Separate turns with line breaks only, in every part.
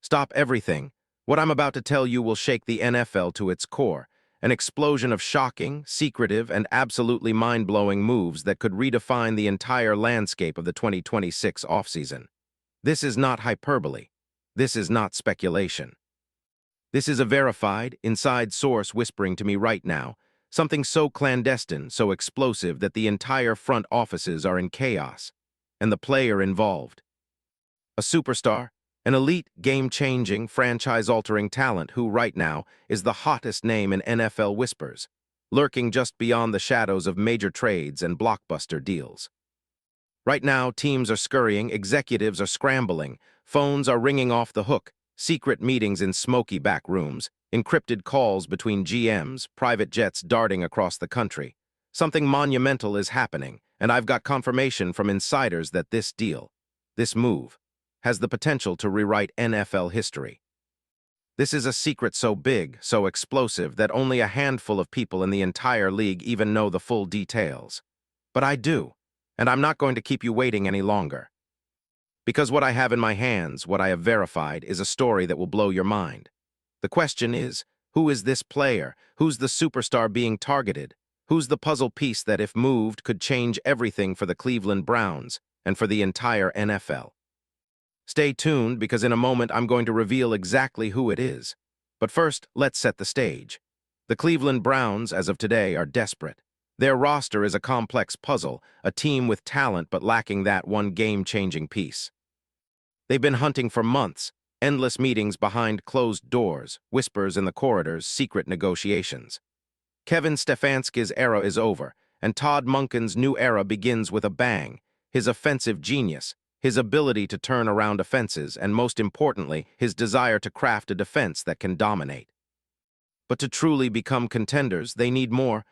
Stop everything. What I'm about to tell you will shake the NFL to its core. An explosion of shocking, secretive, and absolutely mind-blowing moves that could redefine the entire landscape of the 2026 offseason. This is not hyperbole. This is not speculation. This is a verified, inside source whispering to me right now, something so clandestine, so explosive that the entire front offices are in chaos, and the player involved. A superstar, an elite, game-changing, franchise-altering talent who, right now, is the hottest name in NFL whispers, lurking just beyond the shadows of major trades and blockbuster deals. Right now, teams are scurrying, executives are scrambling, phones are ringing off the hook, secret meetings in smoky back rooms, encrypted calls between GMs, private jets darting across the country. Something monumental is happening, and I've got confirmation from insiders that this deal, this move, has the potential to rewrite NFL history. This is a secret so big, so explosive, that only a handful of people in the entire league even know the full details. But I do, and I'm not going to keep you waiting any longer. Because what I have in my hands, what I have verified, is a story that will blow your mind. The question is, who is this player? Who's the superstar being targeted? Who's the puzzle piece that, if moved, could change everything for the Cleveland Browns and for the entire NFL? Stay tuned, because in a moment I'm going to reveal exactly who it is. But first, let's set the stage. The Cleveland Browns, as of today, are desperate. Their roster is a complex puzzle, a team with talent but lacking that one game-changing piece. They've been hunting for months, endless meetings behind closed doors, whispers in the corridors, secret negotiations. Kevin Stefanski's era is over, and Todd Monken's new era begins with a bang. His offensive genius, his ability to turn around offenses, and most importantly, his desire to craft a defense that can dominate. But to truly become contenders, they need more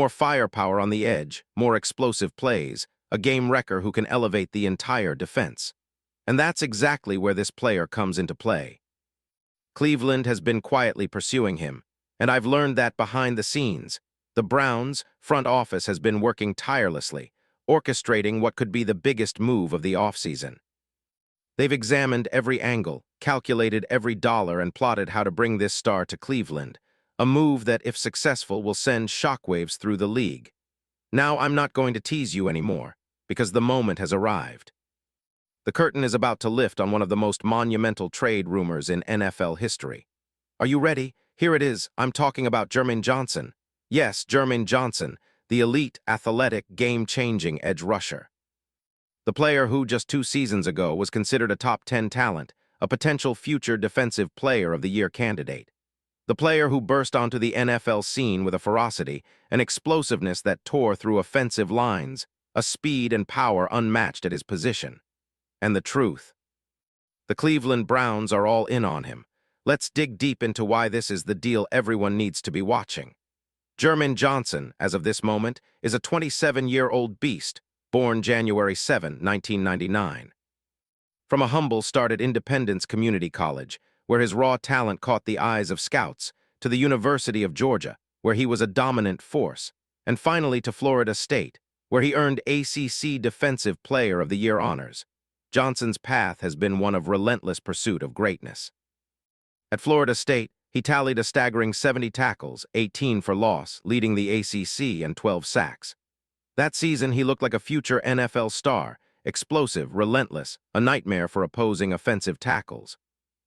firepower on the edge, more explosive plays, a game wrecker who can elevate the entire defense. And that's exactly where this player comes into play. Cleveland has been quietly pursuing him, and I've learned that behind the scenes, the Browns' front office has been working tirelessly, orchestrating what could be the biggest move of the offseason. They've examined every angle, calculated every dollar, and plotted how to bring this star to Cleveland, a move that, if successful, will send shockwaves through the league. Now I'm not going to tease you anymore, because the moment has arrived. The curtain is about to lift on one of the most monumental trade rumors in NFL history. Are you ready? Here it is. I'm talking about Jermaine Johnson. Yes, Jermaine Johnson, the elite, athletic, game-changing edge rusher. The player who, just 2 seasons ago, was considered a top 10 talent, a potential future Defensive Player of the Year candidate. The player who burst onto the NFL scene with a ferocity, an explosiveness that tore through offensive lines, a speed and power unmatched at his position. And the truth. The Cleveland Browns are all in on him. Let's dig deep into why this is the deal everyone needs to be watching. Jermaine Johnson, as of this moment, is a 27-year-old beast, born January 7, 1999. From a humble start at Independence Community College, where his raw talent caught the eyes of scouts, to the University of Georgia, where he was a dominant force, and finally to Florida State, where he earned ACC Defensive Player of the Year honors. Johnson's path has been one of relentless pursuit of greatness. At Florida State, he tallied a staggering 70 tackles, 18 for loss, leading the ACC, and 12 sacks. That season, he looked like a future NFL star, explosive, relentless, a nightmare for opposing offensive tackles.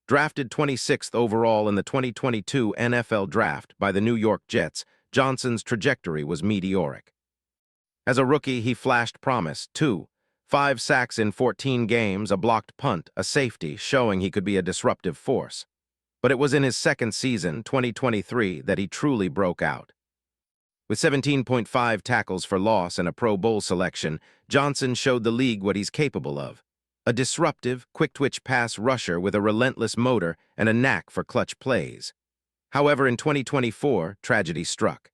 Drafted 26th overall in the 2022 NFL Draft by the New York Jets, Johnson's trajectory was meteoric. As a rookie, he flashed promise, 5 sacks in 14 games, a blocked punt, a safety, showing he could be a disruptive force. But it was in his second season, 2023, that he truly broke out. With 17.5 tackles for loss and a Pro Bowl selection, Johnson showed the league what he's capable of. A disruptive, quick-twitch pass rusher with a relentless motor and a knack for clutch plays. However, in 2024, tragedy struck.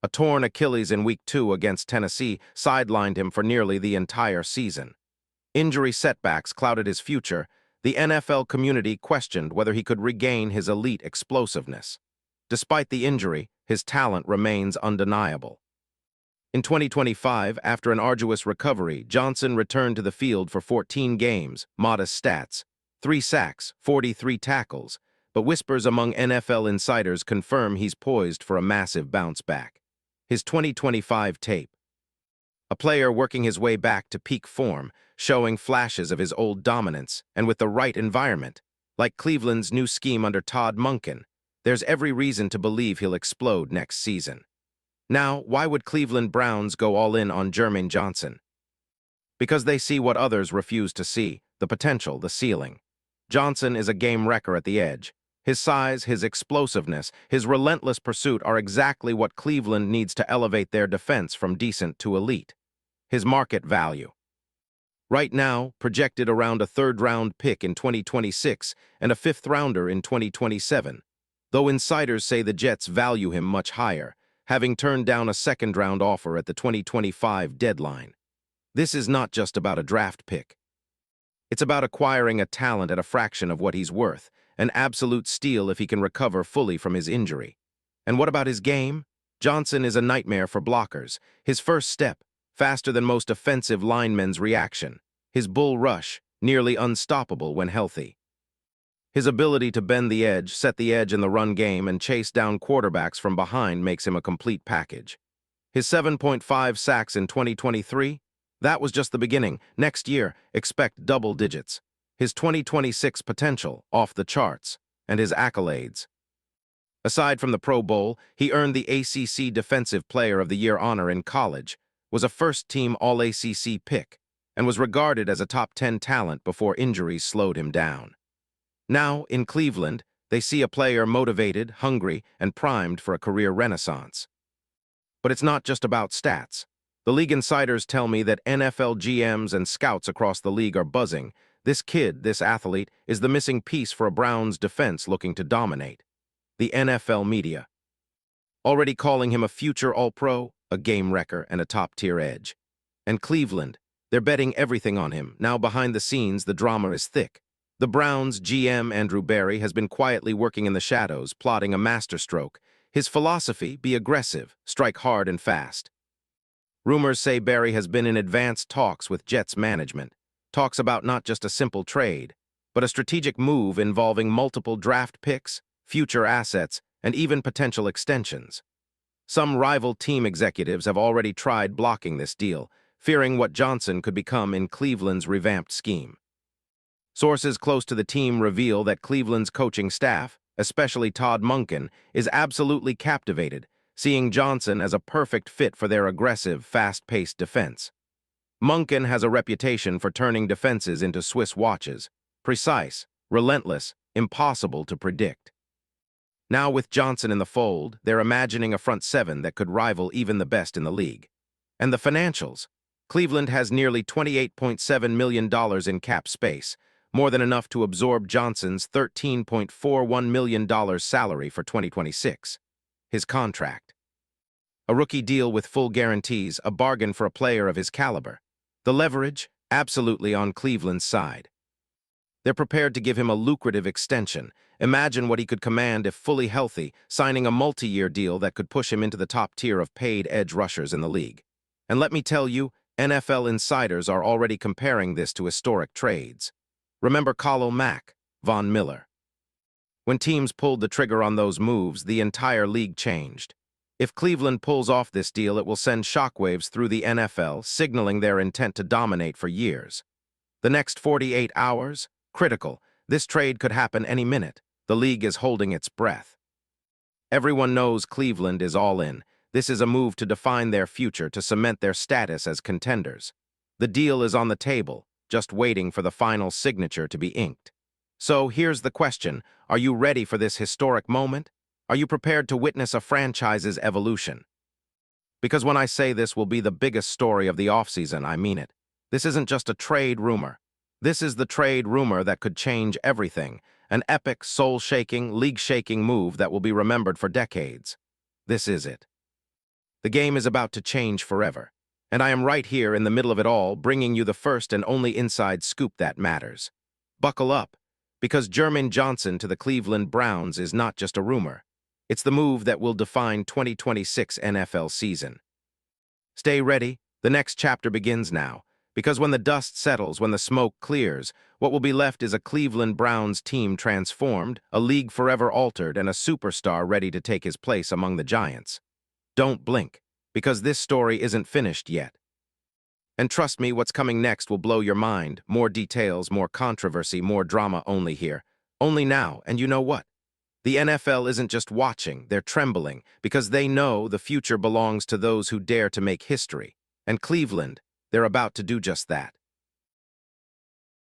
A torn Achilles in Week 2 against Tennessee sidelined him for nearly the entire season. Injury setbacks clouded his future. The NFL community questioned whether he could regain his elite explosiveness. Despite the injury, his talent remains undeniable. In 2025, after an arduous recovery, Johnson returned to the field for 14 games, modest stats, 3 sacks, 43 tackles, but whispers among NFL insiders confirm he's poised for a massive bounce back. His 2025 tape. A player working his way back to peak form, showing flashes of his old dominance, and with the right environment. Like Cleveland's new scheme under Todd Monken, there's every reason to believe he'll explode next season. Now, why would Cleveland Browns go all in on Jermaine Johnson? Because they see what others refuse to see, the potential, the ceiling. Johnson is a game wrecker at the edge. His size, his explosiveness, his relentless pursuit are exactly what Cleveland needs to elevate their defense from decent to elite. His market value. Right now, projected around a third-round pick in 2026 and a fifth-rounder in 2027, though insiders say the Jets value him much higher, having turned down a second-round offer at the 2025 deadline. This is not just about a draft pick. It's about acquiring a talent at a fraction of what he's worth, an absolute steal if he can recover fully from his injury. And what about his game? Johnson is a nightmare for blockers. His first step, faster than most offensive linemen's reaction. His bull rush, nearly unstoppable when healthy. His ability to bend the edge, set the edge in the run game, and chase down quarterbacks from behind makes him a complete package. His 7.5 sacks in 2023? That was just the beginning. Next year, expect double digits. His 2026 potential, off the charts, and his accolades. Aside from the Pro Bowl, he earned the ACC Defensive Player of the Year honor in college, was a first-team All-ACC pick, and was regarded as a top 10 talent before injuries slowed him down. Now, in Cleveland, they see a player motivated, hungry, and primed for a career renaissance. But it's not just about stats. The league insiders tell me that NFL GMs and scouts across the league are buzzing. This kid, this athlete, is the missing piece for a Browns defense looking to dominate. The NFL media. Already calling him a future All-Pro, a game wrecker, and a top-tier edge. And Cleveland, they're betting everything on him. Now behind the scenes, the drama is thick. The Browns' GM, Andrew Berry, has been quietly working in the shadows, plotting a masterstroke. His philosophy, be aggressive, strike hard and fast. Rumors say Berry has been in advanced talks with Jets management. Talks about not just a simple trade, but a strategic move involving multiple draft picks, future assets, and even potential extensions. Some rival team executives have already tried blocking this deal, fearing what Johnson could become in Cleveland's revamped scheme. Sources close to the team reveal that Cleveland's coaching staff, especially Todd Monken, is absolutely captivated, seeing Johnson as a perfect fit for their aggressive, fast-paced defense. Monken has a reputation for turning defenses into Swiss watches, precise, relentless, impossible to predict. Now with Johnson in the fold, they're imagining a front seven that could rival even the best in the league. And the financials. Cleveland has nearly $28.7 million in cap space, more than enough to absorb Johnson's $13.41 million salary for 2026. His contract. A rookie deal with full guarantees, a bargain for a player of his caliber. The leverage, absolutely on Cleveland's side. They're prepared to give him a lucrative extension. Imagine what he could command if fully healthy, signing a multi-year deal that could push him into the top tier of paid edge rushers in the league. And let me tell you, NFL insiders are already comparing this to historic trades. Remember Khalil Mack, Von Miller. When teams pulled the trigger on those moves, the entire league changed. If Cleveland pulls off this deal, it will send shockwaves through the NFL, signaling their intent to dominate for years. The next 48 hours? Critical. This trade could happen any minute. The league is holding its breath. Everyone knows Cleveland is all in. This is a move to define their future, to cement their status as contenders. The deal is on the table, just waiting for the final signature to be inked. So here's the question. Are you ready for this historic moment? Are you prepared to witness a franchise's evolution? Because when I say this will be the biggest story of the offseason, I mean it. This isn't just a trade rumor. This is the trade rumor that could change everything, an epic, soul-shaking, league-shaking move that will be remembered for decades. This is it. The game is about to change forever, and I am right here in the middle of it all, bringing you the first and only inside scoop that matters. Buckle up, because Jermaine Johnson to the Cleveland Browns is not just a rumor. It's the move that will define 2026 NFL season. Stay ready, the next chapter begins now, Because when the dust settles, when the smoke clears, what will be left is a Cleveland Browns team transformed, a league forever altered, and a superstar ready to take his place among the giants. Don't blink, because this story isn't finished yet. And trust me, what's coming next will blow your mind. More details, more controversy, more drama only here. Only now, and you know what? The NFL isn't just watching, they're trembling, because they know the future belongs to those who dare to make history. And Cleveland, they're about to do just that.